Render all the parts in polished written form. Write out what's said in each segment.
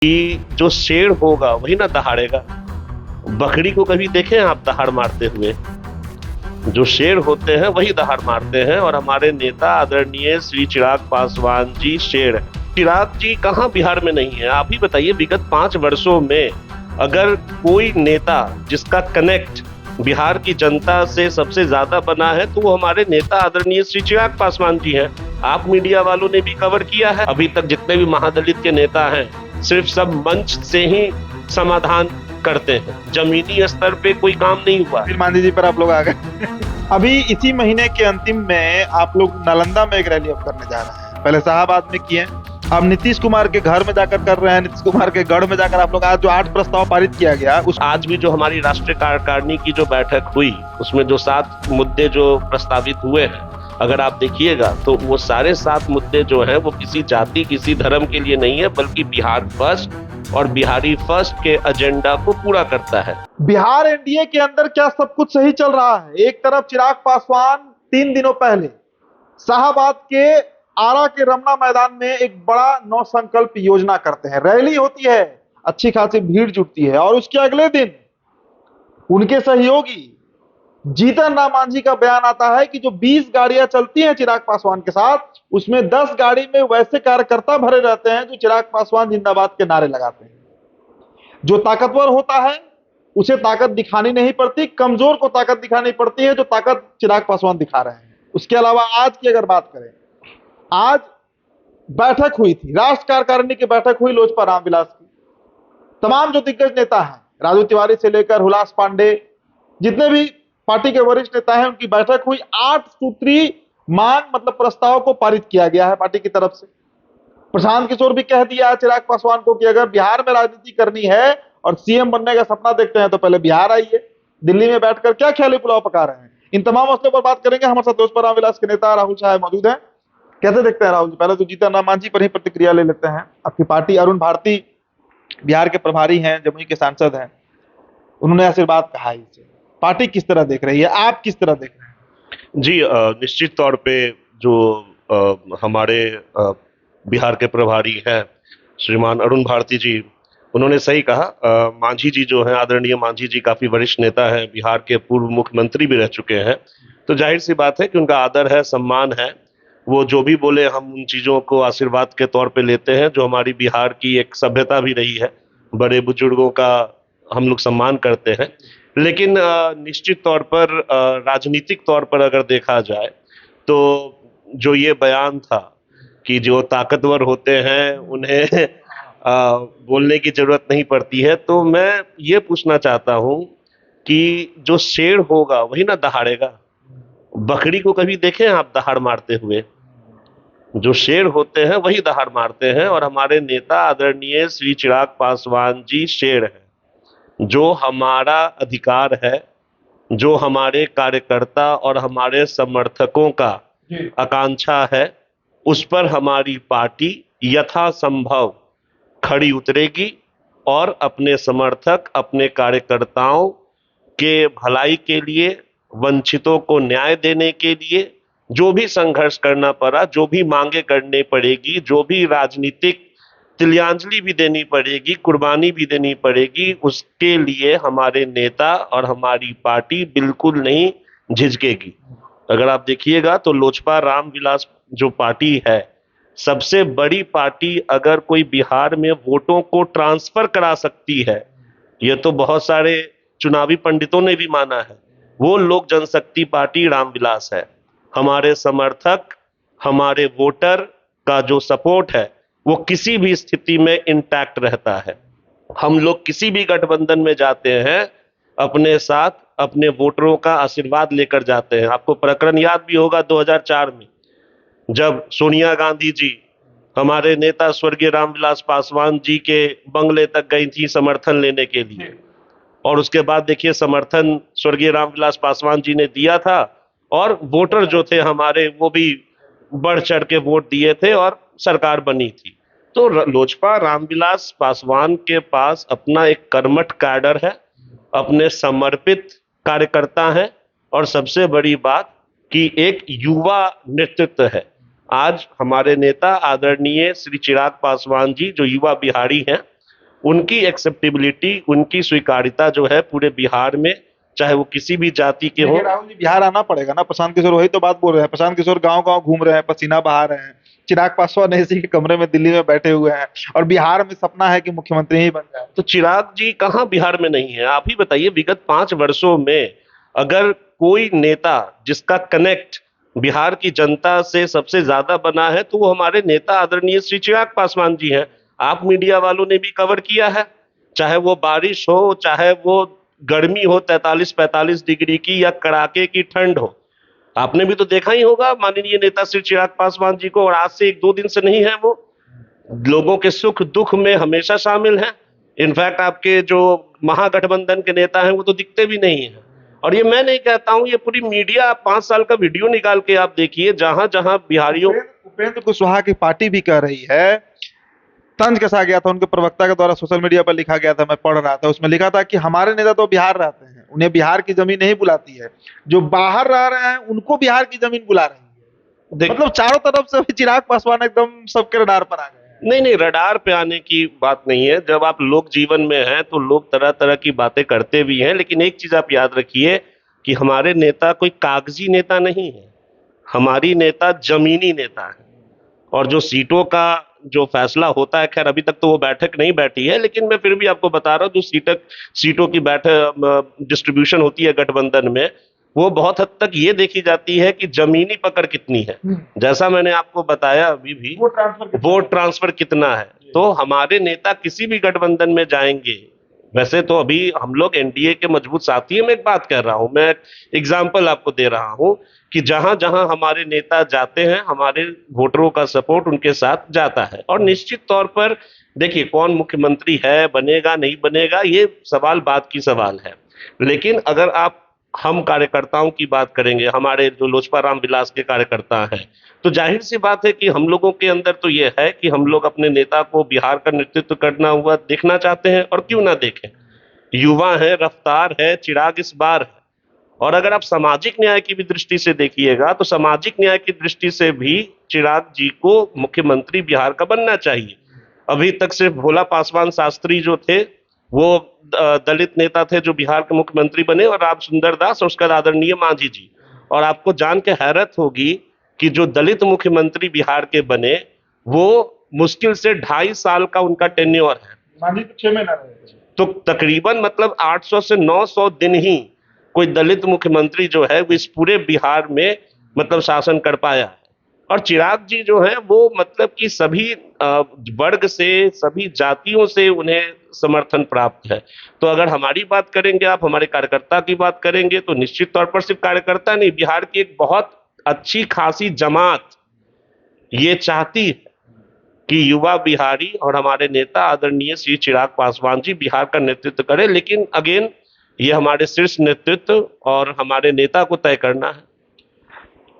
कि जो शेर होगा वही ना दहाड़ेगा। बकरी को कभी देखे हैं आप दहाड़ मारते हुए? जो शेर होते हैं वही दहाड़ मारते हैं। और हमारे नेता आदरणीय श्री चिराग पासवान जी शेर हैं। चिराग जी कहाँ बिहार में नहीं है? आप ही बताइए, विगत 5 वर्षों में अगर कोई नेता जिसका कनेक्ट बिहार की जनता से सबसे ज्यादा बना है तो वो हमारे नेता आदरणीय श्री चिराग पासवान जी हैं। आप मीडिया वालों ने भी कवर किया है। अभी तक जितने भी महादलित के नेता हैं सिर्फ सब मंच से ही समाधान करते हैं, जमीनी स्तर पे कोई काम नहीं हुआ। फिर मांझी जी पर आप लोग आ गए। अभी इसी महीने के अंतिम में आप लोग नालंदा में एक रैली अब करने जा रहे हैं। पहले शाहबाद में किए, अब नीतीश कुमार के घर में जाकर कर रहे हैं। नीतीश कुमार के गढ़ में जाकर आप लोग आज जो 8 प्रस्ताव पारित किया गया उस आज भी जो हमारी राष्ट्रीय कार्यकारिणी की जो बैठक हुई उसमें जो 7 मुद्दे जो प्रस्तावित हुए हैं, अगर आप देखिएगा तो वो सारे 7 मुद्दे जो हैं वो किसी जाति किसी धर्म के लिए नहीं है, बल्कि बिहार फर्स्ट और बिहारी फर्स्ट के एजेंडा को पूरा करता है। बिहार एनडीए के अंदर क्या सब कुछ सही चल रहा है? एक तरफ चिराग पासवान 3 दिनों पहले शाहबाद के आरा के रमना मैदान में एक बड़ा नौ संकल्प योजना करते हैं, रैली होती है, अच्छी खासी भीड़ जुटती है और उसके अगले दिन उनके सहयोगी जीतन राम मांझी का बयान आता है कि जो 20 गाड़ियां चलती हैं चिराग पासवान के साथ, उसमें 10 गाड़ी में वैसे कार्यकर्ता भरे रहते हैं जो चिराग पासवान जिंदाबाद के नारे लगाते हैं। जो ताकतवर होता है उसे ताकत दिखानी नहीं पड़ती, कमजोर को ताकत दिखानी पड़ती है, जो ताकत चिराग पासवान दिखा रहे हैं। उसके अलावा आज की अगर बात करें, आज बैठक हुई थी, राष्ट्र कार्यकारिणी की बैठक हुई लोजपा रामविलास की। तमाम जो दिग्गज नेता हैं, राजू तिवारी से लेकर हुलास पांडे, जितने भी पार्टी के वरिष्ठ नेता हैं, उनकी बैठक हुई। 8 सूत्री मांग मतलब प्रस्ताव को पारित किया गया है पार्टी की तरफ से। प्रशांत किशोर भी कह दिया चिराग पासवान को कि अगर बिहार में राजनीति करनी है और सीएम बनने का सपना देखते हैं तो पहले बिहार आइए। दिल्ली में बैठकर क्या ख्याली पुलाव पका रहे हैं? इन तमाम मसलों पर बात करेंगे। हमारे साथ लोजपा रामविलास के नेता राहुल शाह मौजूद हैं। कैसे देखते हैं राहुल जी? पहले तो जीतन राम मांझी पर ही प्रतिक्रिया ले लेते हैं। आपकी पार्टी अरुण भारती बिहार के प्रभारी हैं, जमुई के सांसद हैं, उन्होंने आशीर्वाद कहा इसे। पार्टी किस तरह देख रही है, आप किस तरह देख रहे हैं? जी, निश्चित तौर पे जो हमारे बिहार के प्रभारी हैं श्रीमान अरुण भारती जी, उन्होंने सही कहा। मांझी जी जो हैं, आदरणीय मांझी जी काफी वरिष्ठ नेता हैं, बिहार के पूर्व मुख्यमंत्री भी रह चुके हैं। तो जाहिर सी बात है कि उनका आदर है, सम्मान है। वो जो भी बोले हम उन चीजों को आशीर्वाद के तौर पे लेते हैं, जो हमारी बिहार की एक सभ्यता भी रही है। बड़े बुजुर्गों का हम लोग सम्मान करते हैं। लेकिन निश्चित तौर पर राजनीतिक तौर पर अगर देखा जाए तो जो ये बयान था कि जो ताकतवर होते हैं उन्हें बोलने की जरूरत नहीं पड़ती है, तो मैं ये पूछना चाहता हूँ कि जो शेर होगा वही ना दहाड़ेगा। बकरी को कभी देखे हैं आप दहाड़ मारते हुए? जो शेर होते हैं वही दहाड़ मारते हैं। और हमारे नेता आदरणीय श्री चिराग पासवान जी शेर हैं। जो हमारा अधिकार है, जो हमारे कार्यकर्ता और हमारे समर्थकों का आकांक्षा है, उस पर हमारी पार्टी यथासंभव खड़ी उतरेगी और अपने समर्थक, अपने कार्यकर्ताओं के भलाई के लिए, वंचितों को न्याय देने के लिए जो भी संघर्ष करना पड़ा, जो भी मांगे करनी पड़ेगी, जो भी राजनीतिक तिल्यांजलि भी देनी पड़ेगी, कुर्बानी भी देनी पड़ेगी, उसके लिए हमारे नेता और हमारी पार्टी बिल्कुल नहीं झिझकेगी। अगर आप देखिएगा तो लोजपा रामविलास जो पार्टी है, सबसे बड़ी पार्टी अगर कोई बिहार में वोटों को ट्रांसफर करा सकती है, यह तो बहुत सारे चुनावी पंडितों ने भी माना है, वो लोक जनशक्ति पार्टी रामविलास है। हमारे समर्थक, हमारे वोटर का जो सपोर्ट है वो किसी भी स्थिति में इंटैक्ट रहता है। हम लोग किसी भी गठबंधन में जाते हैं, अपने साथ अपने वोटरों का आशीर्वाद लेकर जाते हैं। आपको प्रकरण याद भी होगा 2004 में, जब सोनिया गांधी जी हमारे नेता स्वर्गीय रामविलास पासवान जी के बंगले तक गई थी समर्थन लेने के लिए। और उसके बाद देखिए समर्थन स्वर्गीय रामविलास पासवान जी ने दिया था और वोटर जो थे हमारे वो भी बढ़ चढ़ के वोट दिए थे और सरकार बनी थी। तो लोजपा रामविलास पासवान के पास अपना एक कर्मठ कैडर है, अपने समर्पित कार्यकर्ता हैं और सबसे बड़ी बात कि एक युवा नेतृत्व है। आज हमारे नेता आदरणीय श्री चिराग पासवान जी जो युवा बिहारी हैं, उनकी एक्सेप्टेबिलिटी, उनकी स्वीकार्यता जो है पूरे बिहार में, चाहे वो किसी भी जाति के हो। देखिए राहुल जी, बिहार आना पड़ेगा ना। प्रशांत किशोर वही तो बात बोल रहे हैं। प्रशांत किशोर गांव गांव घूम रहे हैं, पसीना बहा रहे हैं। चिराग पासवान एसी के कमरे में दिल्ली में बैठे हुए हैं और बिहार में सपना है कि मुख्यमंत्री ही बन जाए। तो चिराग जी कहाँ बिहार में नहीं है? आप ही बताइए, विगत 5 वर्षों में अगर कोई नेता जिसका कनेक्ट बिहार की जनता से सबसे ज्यादा बना है तो वो हमारे नेता आदरणीय श्री चिराग पासवान जी हैं। आप मीडिया वालों ने भी कवर किया है, चाहे वो बारिश हो, चाहे वो गर्मी हो 43-45 डिग्री की, या कड़ाके की ठंड हो। आपने भी तो देखा ही होगा माननीय नेता श्री चिराग पासवान जी को, और आज से 1-2 दिन से नहीं है, वो लोगों के सुख दुख में हमेशा शामिल हैं। इनफैक्ट आपके जो महागठबंधन के नेता हैं वो तो दिखते भी नहीं हैं। और ये मैं नहीं कहता हूं, ये पूरी मीडिया, आप 5 साल का वीडियो निकाल के आप देखिए, जहां जहां बिहारियों। उपेंद्र कुशवाहा की पार्टी भी कह रही है, तंज कसा गया था उनके प्रवक्ता के द्वारा, सोशल मीडिया पर लिखा गया था, मैं पढ़ रहा था, उसमें लिखा था कि हमारे नेता तो बिहार रहते हैं, उन्हें बिहार की जमीन नहीं बुलाती है, जो बाहर रह रहे हैं उनको बिहार की जमीन बुला रही है। मतलब चारों तरफ से चिराग पासवान एकदम सबके रडार पर आ गए हैं। नहीं नहीं, रडार पे आने की बात नहीं है। जब आप लोक जीवन में हैं तो लोग तरह तरह की बातें करते भी हैं, लेकिन एक चीज आप याद रखिए कि हमारे नेता कोई कागजी नेता नहीं है, हमारी नेता जमीनी नेता है। और जो सीटों का जो फैसला होता है, खैर अभी तक तो वो बैठक नहीं बैठी है, लेकिन मैं फिर भी आपको बता रहा हूँ, जो सीटों की बैठक डिस्ट्रीब्यूशन होती है गठबंधन में, वो बहुत हद तक ये देखी जाती है कि जमीनी पकड़ कितनी है। जैसा मैंने आपको बताया अभी भी, वोट ट्रांसफर कितना है। तो हमारे नेता किसी भी गठबंधन में जाएंगे, वैसे तो अभी हम लोग एनडीए के मजबूत साथी हैं। मैं एक बात कर रहा हूं, मैं एग्जाम्पल आपको दे रहा हूं कि जहां जहां हमारे नेता जाते हैं, हमारे वोटरों का सपोर्ट उनके साथ जाता है। और निश्चित तौर पर देखिए, कौन मुख्यमंत्री है, बनेगा नहीं बनेगा, ये सवाल बात की सवाल है। लेकिन अगर आप हम कार्यकर्ताओं की बात करेंगे, हमारे जो लोजपा राम विलास के कार्यकर्ता हैं, तो जाहिर सी बात है कि हम लोगों के अंदर तो ये है कि हम लोग अपने नेता को बिहार का नेतृत्व करना हुआ देखना चाहते हैं, और क्यों ना देखें। युवा है, रफ्तार है, चिराग इस बार है। और अगर आप सामाजिक न्याय की भी दृष्टि से देखिएगा तो सामाजिक न्याय की दृष्टि से भी चिराग जी को मुख्यमंत्री बिहार का बनना चाहिए। अभी तक सिर्फ भोला पासवान शास्त्री जो थे वो दलित नेता थे जो बिहार के मुख्यमंत्री बने, और राम सुंदर दास, और उसके बाद आदरणीय मांझी जी। और आपको जान के हैरत होगी कि जो दलित मुख्यमंत्री बिहार के बने वो मुश्किल से 2.5 साल का उनका टेन्योर है। मांझी तो 6 महीना रहे थे। तो तकरीबन मतलब 800 से 900 दिन ही कोई दलित मुख्यमंत्री जो है वो इस पूरे बिहार में मतलब शासन कर पाया है। और चिराग जी जो है वो मतलब कि सभी वर्ग से, सभी जातियों से उन्हें समर्थन प्राप्त है। तो अगर हमारी बात करेंगे आप, हमारे कार्यकर्ता की बात करेंगे, तो निश्चित तौर पर सिर्फ कार्यकर्ता नहीं, बिहार की एक बहुत अच्छी खासी जमात ये चाहती है कि युवा बिहारी और हमारे नेता आदरणीय श्री चिराग पासवान जी बिहार का नेतृत्व करें। लेकिन अगेन, ये हमारे शीर्ष नेतृत्व और हमारे नेता को तय करना है।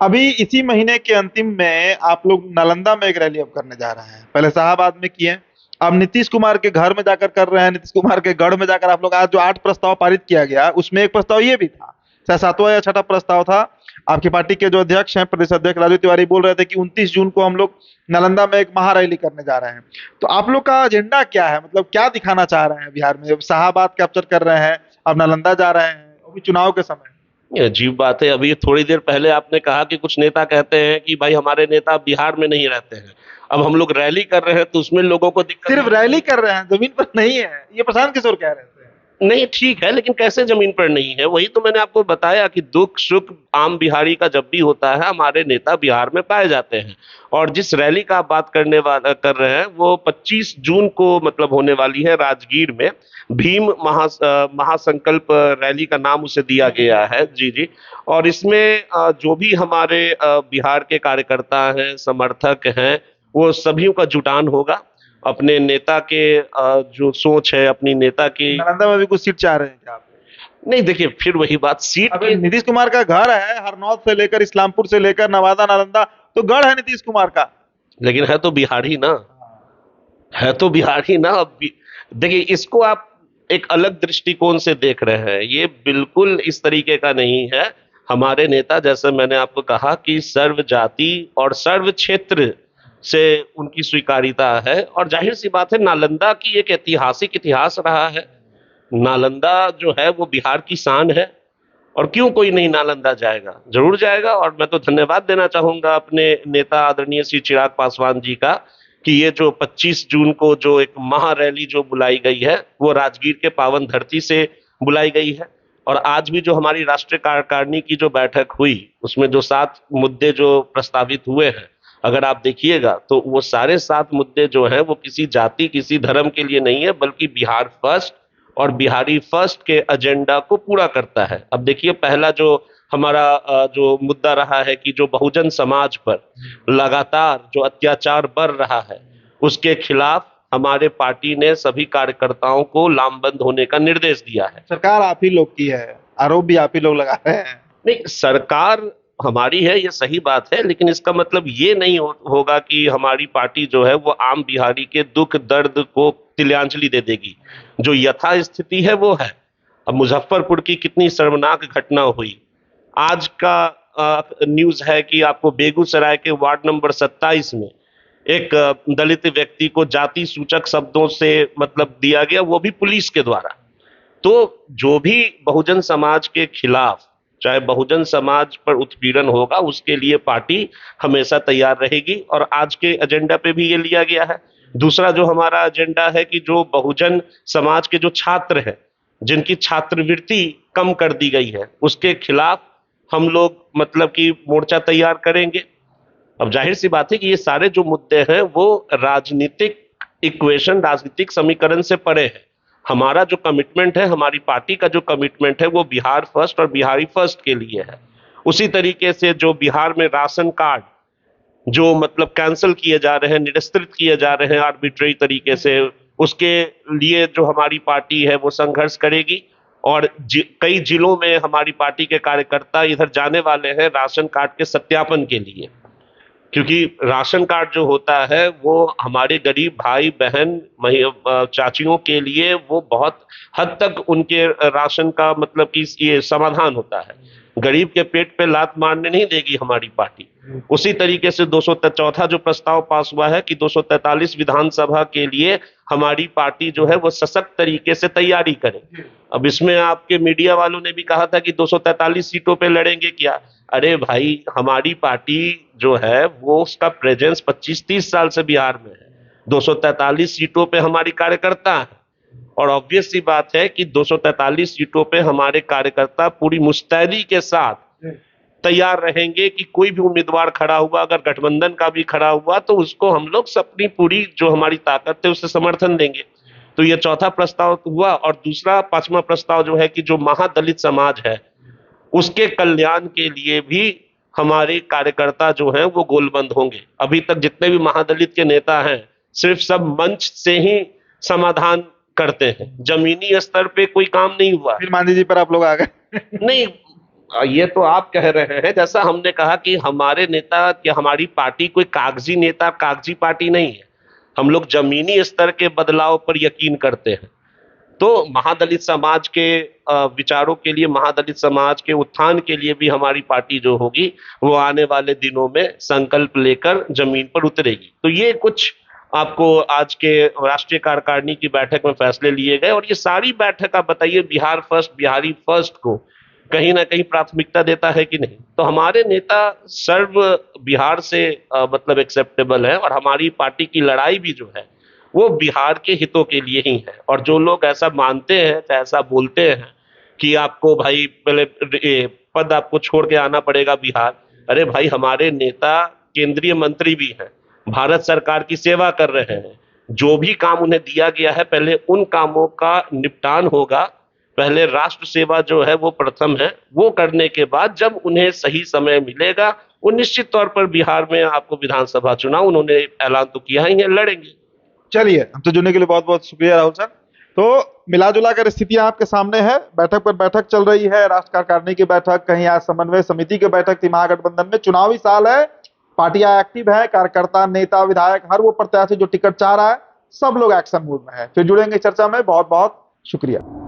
अभी इसी महीने के अंतिम में आप लोग नालंदा में एक रैली अब करने जा रहे हैं, पहले शाहाबाद में किए, अब नीतीश कुमार के घर में जाकर कर रहे हैं, नीतीश कुमार के गढ़ में जाकर। आप लोग आज जो 8 प्रस्ताव पारित किया गया, उसमें एक प्रस्ताव ये भी था, शायद 7वां या 6वां प्रस्ताव था। आपकी पार्टी के जो अध्यक्ष हैं, प्रदेश अध्यक्ष राजू तिवारी, बोल रहे थे कि 29 जून को हम लोग नालंदा में एक महारैली करने जा रहे हैं। तो आप लोग का एजेंडा क्या है, मतलब क्या दिखाना चाह रहे हैं बिहार में? शाहाबाद कैप्चर कर रहे हैं, अब नालंदा जा रहे हैं, अभी चुनाव के समय। ये अजीब बात है, अभी थोड़ी देर पहले आपने कहा कि कुछ नेता कहते हैं कि भाई हमारे नेता बिहार में नहीं रहते हैं, अब हम लोग रैली कर रहे हैं तो उसमें लोगों को दिक्कत। सिर्फ रैली कर रहे हैं, जमीन पर नहीं है, ये प्रशांत किशोर कह रहे थे। नहीं ठीक है, लेकिन कैसे जमीन पर नहीं है? वही तो मैंने आपको बताया कि दुख सुख आम बिहारी का जब भी होता है, हमारे नेता बिहार में पाए जाते हैं। और जिस रैली का आप बात कर रहे हैं वो 25 जून को मतलब होने वाली है राजगीर में। भीम महासंकल्प रैली का नाम उसे दिया गया है। जी जी। और इसमें जो भी हमारे बिहार के कार्यकर्ता हैं, समर्थक हैं, वो सभी का जुटान होगा। अपने नेता के जो सोच है, अपनी नेता की। नालंदा में भी कुछ सीट चाह रहे हैं क्या आप? नहीं देखिए, फिर वही बात, सीट अबे नीतीश कुमार का घर है, हरनौत से लेकर इस्लामपुर से लेकर नवादा नालंदा तो गढ़ है नीतीश कुमार का। लेकिन है तो बिहारी ना, है तो बिहारी ना। अब देखिए, इसको आप एक अलग दृष्टिकोण से देख रहे हैं, ये बिल्कुल इस तरीके का नहीं है। हमारे नेता, जैसे मैंने आपको कहा कि सर्व जाति और सर्व क्षेत्र से उनकी स्वीकार्यता है। और जाहिर सी बात है, नालंदा की एक ऐतिहासिक इतिहास रहा है। नालंदा जो है वो बिहार की शान है, और क्यों कोई नहीं नालंदा जाएगा, जरूर जाएगा। और मैं तो धन्यवाद देना चाहूंगा अपने नेता आदरणीय श्री चिराग पासवान जी का, कि ये जो 25 जून को जो एक महारैली जो बुलाई गई है, वो राजगीर के पावन धरती से बुलाई गई है। और आज भी जो हमारी राष्ट्रीय कार्यकारिणी की जो बैठक हुई, उसमें जो 7 मुद्दे जो प्रस्तावित हुए हैं, अगर आप देखिएगा तो वो सारे 7 मुद्दे जो हैं वो किसी जाति किसी धर्म के लिए नहीं है, बल्कि बिहार फर्स्ट और बिहारी फर्स्ट के एजेंडा को पूरा करता है। अब देखिए, पहला जो हमारा जो मुद्दा रहा है कि जो बहुजन समाज पर लगातार जो अत्याचार बढ़ रहा है, उसके खिलाफ हमारे पार्टी ने सभी कार्यकर्ताओं को लामबंद होने का निर्देश दिया है। सरकार आप ही लोग की है, आरोप भी आप ही लोग लगा रहे हैं। नहीं, सरकार हमारी है, ये सही बात है, लेकिन इसका मतलब ये नहीं होगा कि हमारी पार्टी जो है वो आम बिहारी के दुख दर्द को तिल्यांजलि दे देगी। जो यथा स्थिति है वो है। अब मुजफ्फरपुर की कितनी शर्मनाक घटना हुई, आज का न्यूज है कि आपको बेगूसराय के वार्ड नंबर 27 में एक दलित व्यक्ति को जाति सूचक शब्दों से मतलब दिया गया, वो भी पुलिस के द्वारा। तो जो भी बहुजन समाज के खिलाफ, चाहे बहुजन समाज पर उत्पीड़न होगा, उसके लिए पार्टी हमेशा तैयार रहेगी। और आज के एजेंडा पे भी ये लिया गया है। दूसरा जो हमारा एजेंडा है कि जो बहुजन समाज के जो छात्र हैं, जिनकी छात्रवृत्ति कम कर दी गई है, उसके खिलाफ हम लोग मतलब कि मोर्चा तैयार करेंगे। अब जाहिर सी बात है कि ये सारे जो मुद्दे हैं वो राजनीतिक इक्वेशन, राजनीतिक समीकरण से परे है। हमारा जो कमिटमेंट है, हमारी पार्टी का जो कमिटमेंट है, वो बिहार फर्स्ट और बिहारी फर्स्ट के लिए है। उसी तरीके से जो बिहार में राशन कार्ड जो मतलब कैंसिल किए जा रहे हैं, निरस्त्रित किए जा रहे हैं आर्बिट्रेरी तरीके से, उसके लिए जो हमारी पार्टी है वो संघर्ष करेगी। और कई जिलों में हमारी पार्टी के कार्यकर्ता इधर जाने वाले हैं राशन कार्ड के सत्यापन के लिए, क्योंकि राशन कार्ड जो होता है वो हमारे गरीब भाई बहन चाचियों के लिए वो बहुत हद तक उनके राशन का मतलब कि ये समाधान होता है। गरीब के पेट पे लात मारने नहीं देगी हमारी पार्टी। उसी तरीके से 204 जो प्रस्ताव पास हुआ है कि 243 विधानसभा के लिए हमारी पार्टी जो है वो सशक्त तरीके से तैयारी करे। अब इसमें आपके मीडिया वालों ने भी कहा था कि 243 सीटों पे लड़ेंगे क्या। अरे भाई, हमारी पार्टी जो है वो उसका प्रेजेंस 25-30 साल से बिहार में है। 243 सीटों पे हमारी कार्यकर्ता है, और ऑब्वियस सी बात है कि 243 सीटों पे हमारे कार्यकर्ता पूरी मुस्तैदी के साथ तैयार रहेंगे कि कोई भी उम्मीदवार खड़ा हुआ, अगर गठबंधन का भी खड़ा हुआ, तो उसको हम लोग अपनी पूरी जो हमारी ताकत है उससे समर्थन देंगे। तो ये चौथा प्रस्ताव हुआ। और दूसरा 5वां प्रस्ताव जो है कि जो महादलित समाज है उसके कल्याण के लिए भी हमारे कार्यकर्ता जो हैं वो गोलबंद होंगे। अभी तक जितने भी महादलित के नेता हैं सिर्फ सब मंच से ही समाधान करते हैं, जमीनी स्तर पे कोई काम नहीं हुआ। फिर मांझी जी पर आप लोग आ गए। नहीं, ये तो आप कह रहे हैं। जैसा हमने कहा कि हमारे नेता या हमारी पार्टी कोई कागजी नेता, कागजी पार्टी नहीं है। हम लोग जमीनी स्तर के बदलाव पर यकीन करते हैं। तो महादलित समाज के विचारों के लिए, महादलित समाज के उत्थान के लिए भी हमारी पार्टी जो होगी वो आने वाले दिनों में संकल्प लेकर जमीन पर उतरेगी। तो ये कुछ आपको आज के राष्ट्रीय कार्यकारिणी की बैठक में फैसले लिए गए। और ये सारी बैठक आप बताइए, बिहार फर्स्ट बिहारी फर्स्ट को कहीं ना कहीं प्राथमिकता देता है कि नहीं? तो हमारे नेता सर्व बिहार से मतलब एक्सेप्टेबल है, और हमारी पार्टी की लड़ाई भी जो है वो बिहार के हितों के लिए ही है। और जो लोग ऐसा मानते हैं, ऐसा बोलते हैं कि आपको भाई पहले पद आपको छोड़ के आना पड़ेगा बिहार, अरे भाई, हमारे नेता केंद्रीय मंत्री भी हैं, भारत सरकार की सेवा कर रहे हैं। जो भी काम उन्हें दिया गया है, पहले उन कामों का निपटान होगा। पहले राष्ट्र सेवा जो है वो प्रथम है। वो करने के बाद जब उन्हें सही समय मिलेगा, वो निश्चित तौर पर बिहार में आपको विधानसभा चुनाव, उन्होंने ऐलान तो किया ही है, लड़ेंगे। चलिए, हम तो जुड़ने के लिए बहुत बहुत शुक्रिया राहुल सर। तो मिला जुला कर स्थितियां आपके सामने है। बैठक पर बैठक चल रही है, राष्ट्रीय कार्यकारिणी की बैठक, कहीं आज समन्वय समिति की बैठक थी। महागठबंधन में चुनावी साल है, पार्टियां एक्टिव है, कार्यकर्ता नेता विधायक हर वो प्रत्याशी जो टिकट चाह रहा है, सब लोग एक्शन मूड में है। फिर जुड़ेंगे चर्चा में। बहुत बहुत शुक्रिया।